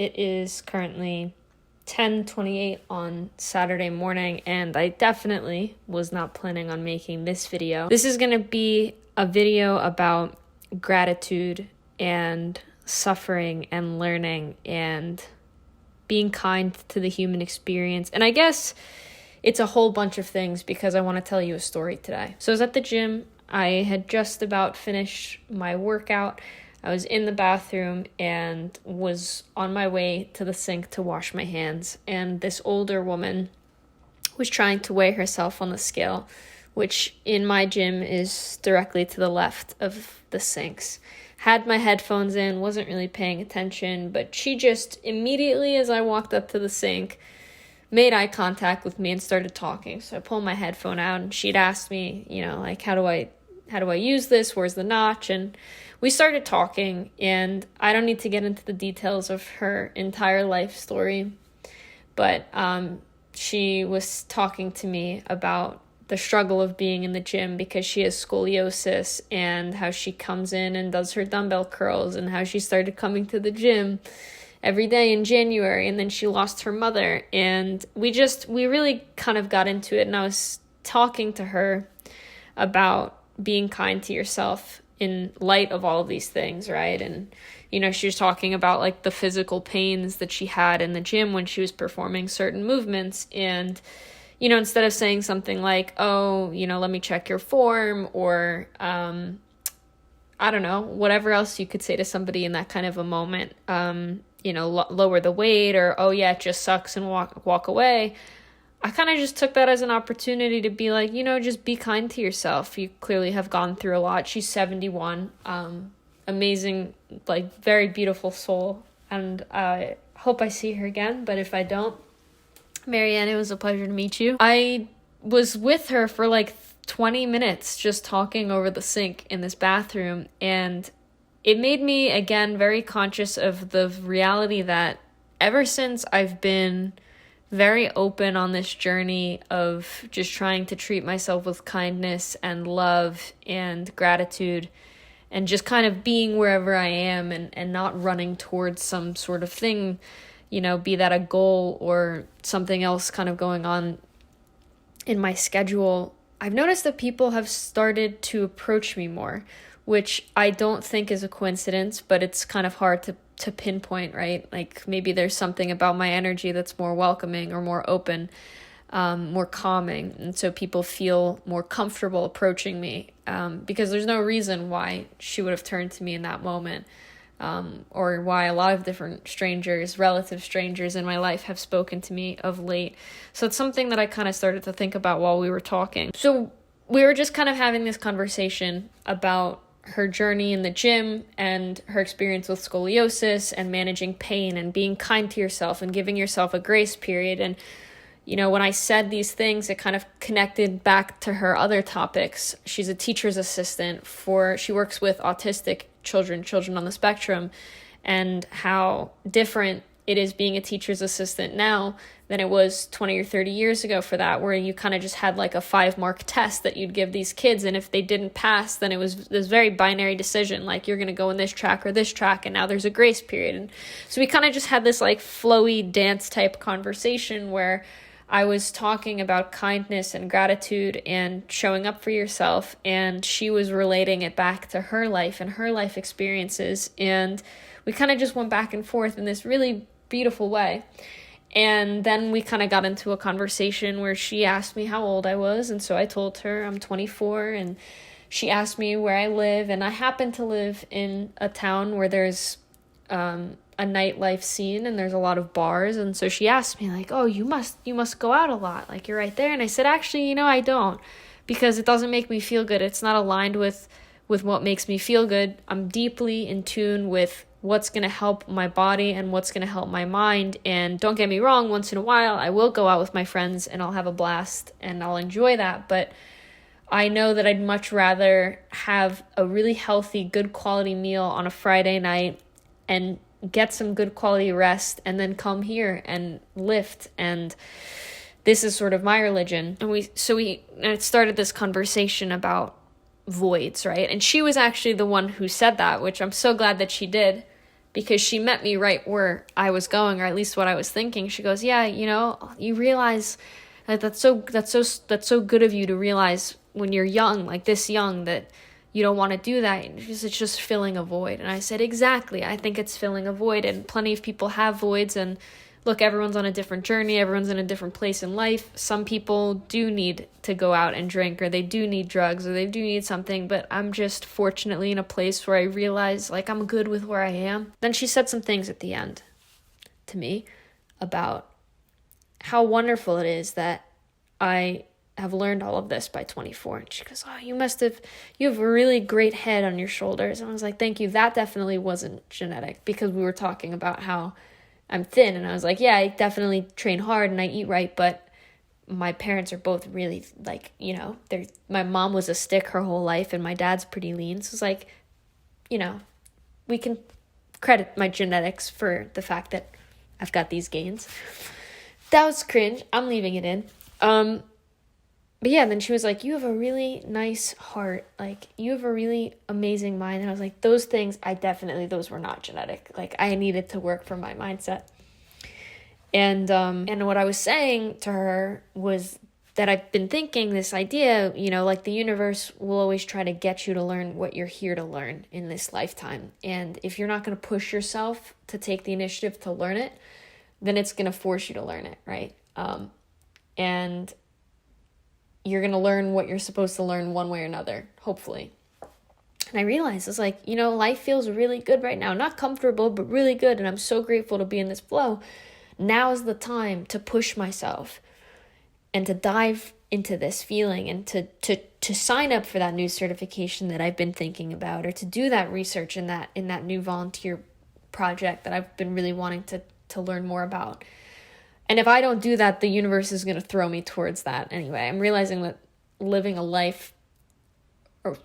It is currently 10:28 on Saturday morning, and I definitely was not planning on making this video. This is going to be a video about gratitude and suffering and learning and being kind to the human experience. And I guess it's a whole bunch of things because I want to tell you a story today. So I was at the gym. I had just about finished my workout. I was in the bathroom and was on my way to the sink to wash my hands. And this older woman was trying to weigh herself on the scale, which in my gym is directly to the left of the sinks. Had my headphones in, wasn't really paying attention, but she just immediately, as I walked up to the sink, made eye contact with me and started talking. So I pulled my headphone out and she'd asked me, how do I use this? Where's the notch? And we started talking, and I don't need to get into the details of her entire life story, but she was talking to me about the struggle of being in the gym because she has scoliosis, and how she comes in and does her dumbbell curls, and how she started coming to the gym every day in January, and then she lost her mother, and we really kind of got into it, and I was talking to her about being kind to yourself in light of all of these things, right? And, she was talking about like the physical pains that she had in the gym when she was performing certain movements. And, instead of saying something like, oh, let me check your form, or, I don't know, whatever else you could say to somebody in that kind of a moment, lower the weight, or, oh yeah, it just sucks, and walk away. I kind of just took that as an opportunity to be like, just be kind to yourself. You clearly have gone through a lot. She's 71, amazing, like very beautiful soul. And I hope I see her again. But if I don't, Marianne, it was a pleasure to meet you. I was with her for like 20 minutes just talking over the sink in this bathroom. And it made me, again, very conscious of the reality that ever since I've been very open on this journey of just trying to treat myself with kindness and love and gratitude, and just kind of being wherever I am, and not running towards some sort of thing, be that a goal or something else kind of going on in my schedule. I've noticed that people have started to approach me more, which I don't think is a coincidence, but it's kind of hard to pinpoint, right? Like maybe there's something about my energy that's more welcoming or more open, more calming. And so people feel more comfortable approaching me, because there's no reason why she would have turned to me in that moment, or why a lot of different strangers, relative strangers in my life have spoken to me of late. So it's something that I kind of started to think about while we were talking. So we were just kind of having this conversation about her journey in the gym and her experience with scoliosis and managing pain and being kind to yourself and giving yourself a grace period. And, when I said these things, it kind of connected back to her other topics. She's a teacher's assistant she works with autistic children on the spectrum, and how different it is being a teacher's assistant now than it was 20 or 30 years ago for that, where you kind of just had like a 5-mark test that you'd give these kids. And if they didn't pass, then it was this very binary decision, like you're going to go in this track or this track, and now there's a grace period. And so we kind of just had this like flowy dance type conversation where I was talking about kindness and gratitude and showing up for yourself, and she was relating it back to her life and her life experiences. And we kind of just went back and forth in this really beautiful way. And then we kind of got into a conversation where she asked me how old I was. And so I told her I'm 24, and she asked me where I live. And I happen to live in a town where there's a nightlife scene, and there's a lot of bars. And so she asked me like, oh, you must go out a lot, like you're right there. And I said, actually, I don't, because it doesn't make me feel good. It's not aligned with what makes me feel good. I'm deeply in tune with what's going to help my body and what's going to help my mind. And don't get me wrong, once in a while I will go out with my friends and I'll have a blast and I'll enjoy that. But I know that I'd much rather have a really healthy, good quality meal on a Friday night and get some good quality rest, and then come here and lift. And this is sort of my religion. And we started this conversation about voids, right? And she was actually the one who said that, which I'm so glad that she did, because she met me right where I was going, or at least what I was thinking. She goes, yeah, you realize that that's so good of you to realize when you're young, like this young, that you don't want to do that. It's just filling a void. And I said, exactly. I think it's filling a void, and plenty of people have voids. And look, everyone's on a different journey. Everyone's in a different place in life. Some people do need to go out and drink, or they do need drugs, or they do need something. But I'm just fortunately in a place where I realize, like, I'm good with where I am. Then she said some things at the end to me about how wonderful it is that I have learned all of this by 24. And she goes, oh, you have a really great head on your shoulders. And I was like, thank you. That definitely wasn't genetic, because we were talking about how I'm thin. And I was like, yeah, I definitely train hard and I eat right. But my parents are both really, like, my mom was a stick her whole life and my dad's pretty lean. So it's like, we can credit my genetics for the fact that I've got these gains. That was cringe. I'm leaving it in. But yeah, then she was like, you have a really nice heart. Like, you have a really amazing mind. And I was like, those things, those were not genetic. Like, I needed to work for my mindset. And what I was saying to her was that I've been thinking this idea, like the universe will always try to get you to learn what you're here to learn in this lifetime. And if you're not going to push yourself to take the initiative to learn it, then it's going to force you to learn it, right? And you're going to learn what you're supposed to learn one way or another, hopefully. And I realized, it's like, life feels really good right now. Not comfortable, but really good. And I'm so grateful to be in this flow. Now is the time to push myself and to dive into this feeling and to sign up for that new certification that I've been thinking about, or to do that research in that new volunteer project that I've been really wanting to learn more about. And if I don't do that, the universe is going to throw me towards that anyway. I'm realizing that living a life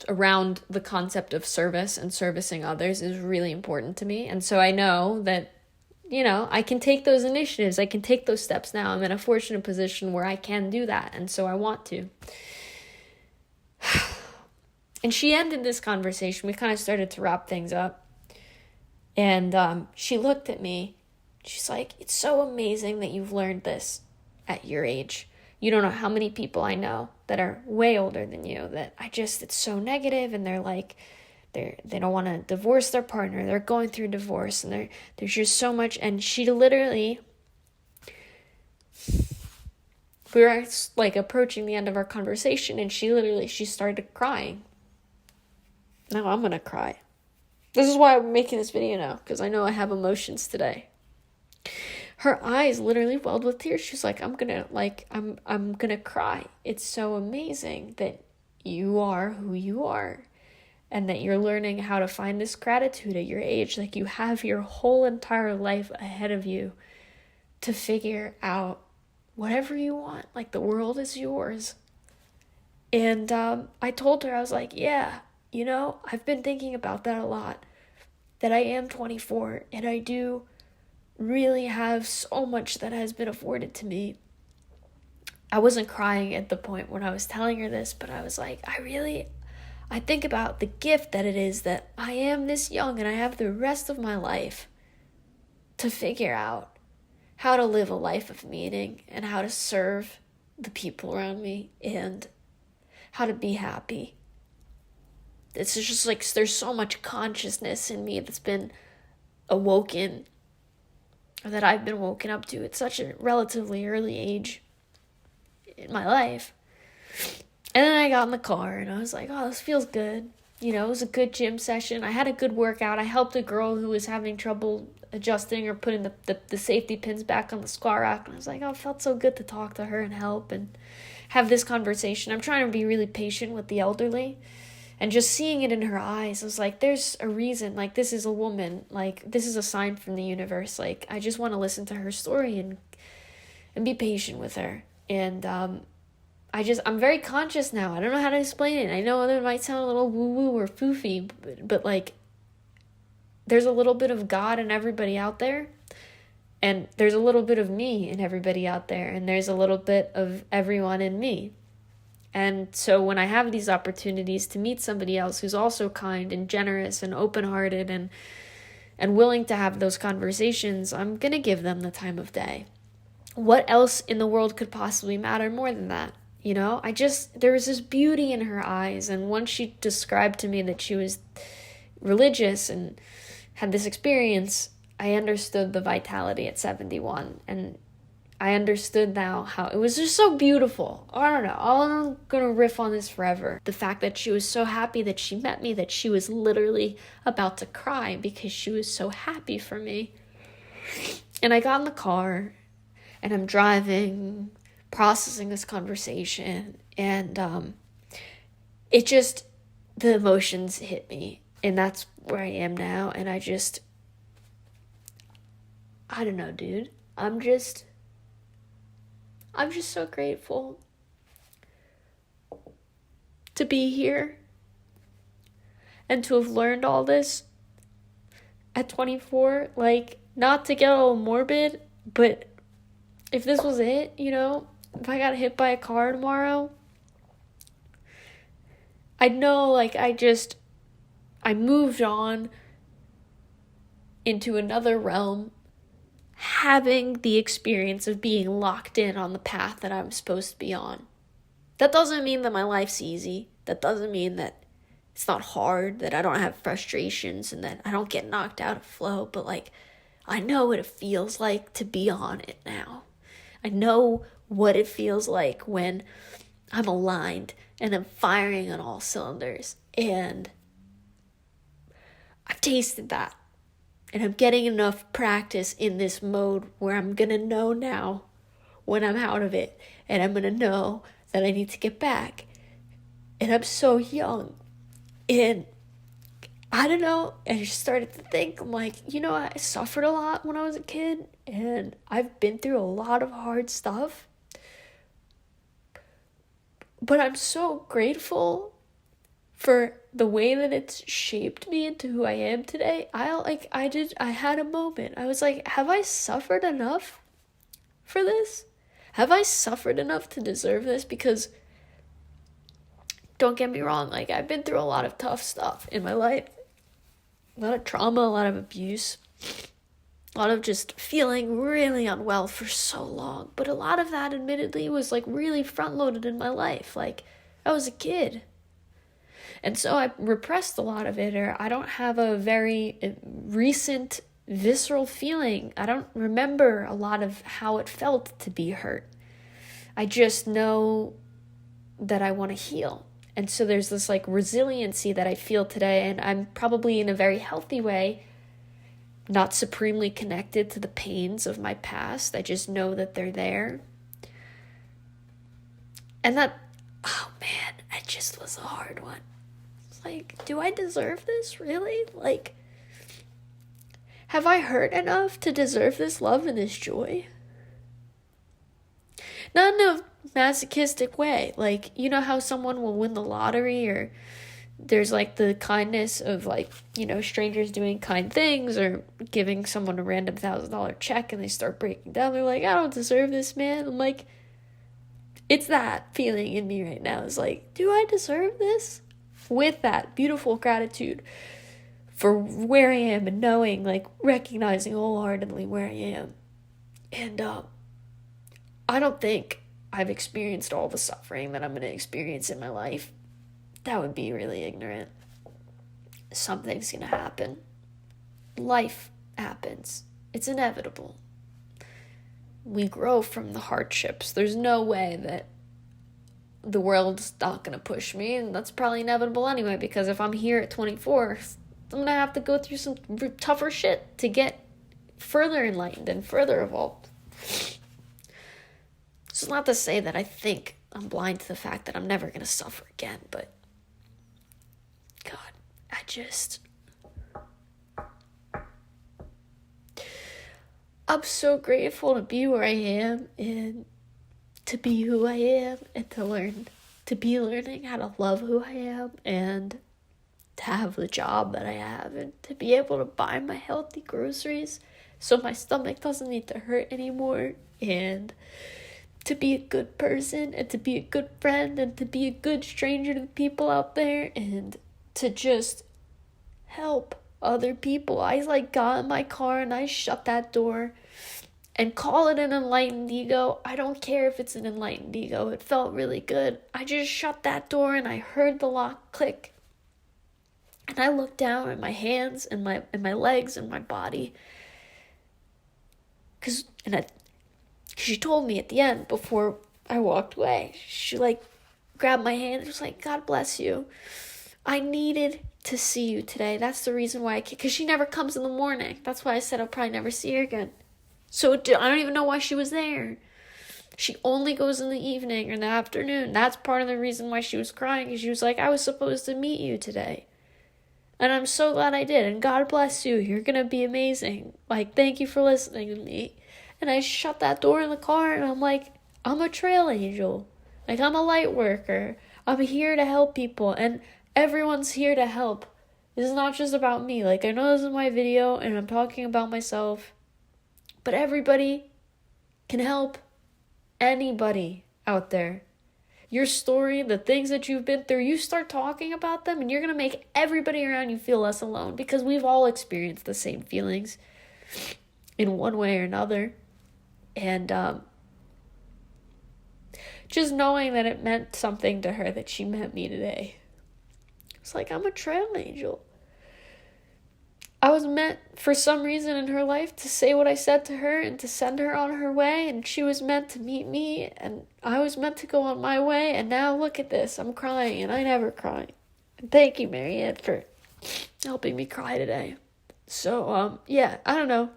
around the concept of service and servicing others is really important to me. And so I know that, I can take those initiatives. I can take those steps now. I'm in a fortunate position where I can do that. And so I want to. And she ended this conversation. We kind of started to wrap things up. And she looked at me. She's like, it's so amazing that you've learned this at your age. You don't know how many people I know that are way older than you that it's so negative, and they're like, they don't want to divorce their partner. They're going through divorce, and there's just so much. And she literally, we were like approaching the end of our conversation, and she started crying. Now I'm going to cry. This is why I'm making this video now, because I know I have emotions today. Her eyes literally welled with tears. She's like, I'm gonna cry. It's so amazing that you are who you are, and that you're learning how to find this gratitude at your age. Like, you have your whole entire life ahead of you to figure out whatever you want. Like, the world is yours. And I told her, I was like, yeah, I've been thinking about that a lot, that I am 24, and I do really have so much that has been afforded to me. I wasn't crying at the point when I was telling her this, but I was like, I think about the gift that it is that I am this young and I have the rest of my life to figure out how to live a life of meaning and how to serve the people around me and how to be happy. It's just like, there's so much consciousness in me that's been awoken, or that I've been woken up to at such a relatively early age in my life. And then I got in the car and I was like, oh, this feels good. It was a good gym session. I had a good workout. I helped a girl who was having trouble adjusting or putting the safety pins back on the squat rack. And I was like, oh, it felt so good to talk to her and help and have this conversation. I'm trying to be really patient with the elderly. And just seeing it in her eyes, I was like, there's a reason. Like, this is a woman. Like, this is a sign from the universe. Like, I just want to listen to her story and be patient with her. And I'm very conscious now. I don't know how to explain it. I know it might sound a little woo-woo or foofy, but like, there's a little bit of God in everybody out there. And there's a little bit of me in everybody out there. And there's a little bit of everyone in me. And so when I have these opportunities to meet somebody else who's also kind and generous and open-hearted and willing to have those conversations, I'm going to give them the time of day. What else in the world could possibly matter more than that? You know, there was this beauty in her eyes. And once she described to me that she was religious and had this experience, I understood the vitality at 71. And I understood now how it was just so beautiful. I don't know. I'm going to riff on this forever. The fact that she was so happy that she met me, that she was literally about to cry because she was so happy for me. And I got in the car and I'm driving, processing this conversation, and the emotions hit me, and that's where I am now. And I don't know, dude. I'm just so grateful to be here and to have learned all this at 24. Like, not to get a little morbid, but if this was it, you know, if I got hit by a car tomorrow, I'd know, like, I moved on into another realm, having the experience of being locked in on the path that I'm supposed to be on. That doesn't mean that my life's easy. That doesn't mean that it's not hard, that I don't have frustrations, and that I don't get knocked out of flow. But, like, I know what it feels like to be on it now. I know what it feels like when I'm aligned and I'm firing on all cylinders. And I've tasted that. And I'm getting enough practice in this mode where I'm going to know now when I'm out of it. And I'm going to know that I need to get back. And I'm so young. And I don't know, I just started to think, I'm like, you know, I suffered a lot when I was a kid. And I've been through a lot of hard stuff. But I'm so grateful for the way that it's shaped me into who I am today. I had a moment. I was like, have I suffered enough for this? Have I suffered enough to deserve this? Because, don't get me wrong, like, I've been through a lot of tough stuff in my life. A lot of trauma, a lot of abuse, a lot of just feeling really unwell for so long. But a lot of that, admittedly, was, like, really front-loaded in my life. Like, I was a kid. And so I repressed a lot of it, or I don't have a very recent visceral feeling. I don't remember a lot of how it felt to be hurt. I just know that I want to heal. And so there's this, like, resiliency that I feel today, and I'm probably in a very healthy way not supremely connected to the pains of my past. I just know that they're there. And that, oh man, it just was a hard one. It's like, do I deserve this, really? Like, have I hurt enough to deserve this love and this joy? Not in a masochistic way. Like, you know how someone will win the lottery, or there's, like, the kindness of, like, you know, strangers doing kind things, or giving someone a random $1,000 check and they start breaking down. They're like, I don't deserve this, man. I'm like, it's that feeling in me right now. It's like, do I deserve this? With that beautiful gratitude for where I am, and knowing, like, recognizing wholeheartedly where I am. And I don't think I've experienced all the suffering that I'm going to experience in my life. That would be really ignorant. Something's going to happen. Life happens. It's inevitable. We grow from the hardships. There's no way that the world's not going to push me, and that's probably inevitable anyway, because if I'm here at 24, I'm going to have to go through some tougher shit to get further enlightened and further evolved. It's not to say that I think I'm blind to the fact that I'm never going to suffer again, but God, I'm so grateful to be where I am, and to be who I am, and to be learning how to love who I am, and to have the job that I have, and to be able to buy my healthy groceries so my stomach doesn't need to hurt anymore, and to be a good person, and to be a good friend, and to be a good stranger to the people out there, and to just help other people. I like got in my car and I shut that door. And call it an enlightened ego. I don't care if it's an enlightened ego. It felt really good. I just shut that door and I heard the lock click. And I looked down at my hands and my legs and my body. Cause she told me at the end before I walked away. She like grabbed my hand and was like, God bless you. I needed to see you today. That's the reason why because she never comes in the morning. That's why I said I'll probably never see her again. So I don't even know why she was there. She only goes in the evening or in the afternoon. That's part of the reason why she was crying. Because she was like, I was supposed to meet you today. And I'm so glad I did. And God bless you. You're going to be amazing. Like, thank you for listening to me. And I shut that door in the car and I'm like, I'm a trail angel. Like, I'm a light worker. I'm here to help people. And everyone's here to help. This is not just about me. Like, I know this is my video and I'm talking about myself. But everybody can help anybody out there. Your story, the things that you've been through, you start talking about them and you're going to make everybody around you feel less alone because we've all experienced the same feelings in one way or another. And just knowing that it meant something to her that she met me today. It's like, I'm a trail angel. I was meant, for some reason in her life, to say what I said to her and to send her on her way, and she was meant to meet me, and I was meant to go on my way, and now look at this, I'm crying, and I never cry. And thank you, Marianne, for helping me cry today. So, yeah, I don't know.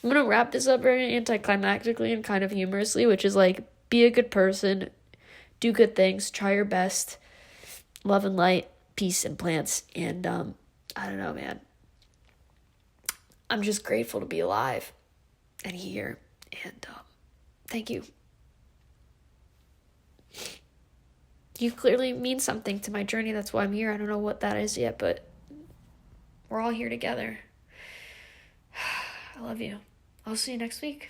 I'm going to wrap this up very anticlimactically and kind of humorously, which is like, be a good person, do good things, try your best, love and light, peace and plants, and, I don't know, man. I'm just grateful to be alive and here. And thank you. You clearly mean something to my journey. That's why I'm here. I don't know what that is yet, but we're all here together. I love you. I'll see you next week.